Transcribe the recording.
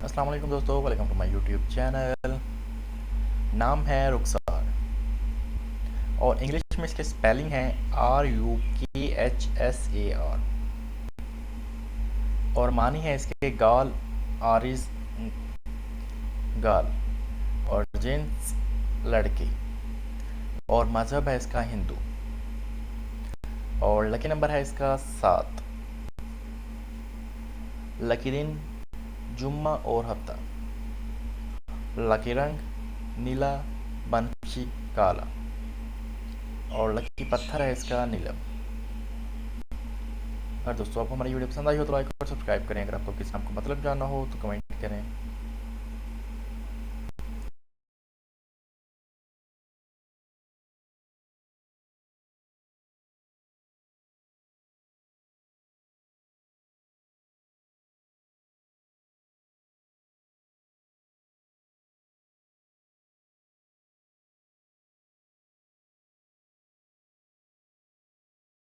अस्सलाम वालेकुम दोस्तों, welcome to my YouTube channel. नाम है रुखसार और इंग्लिश में इसके स्पेलिंग है RUKHSAR और मानी है इसके गाल आरिज गाल और जिन्स लड़के और मज़हब है इसका हिंदू और लकी नंबर है इसका 7। लकी दिन जुम्मा और हफ्ता। लकी रंग नीला बनफशी काला और लकी पत्थर है इसका नीलम। अगर दोस्तों आपको हमारी वीडियो पसंद आई हो तो लाइक और सब्सक्राइब करें। अगर आपको किसी नाम को मतलब जानना हो तो कमेंट करें।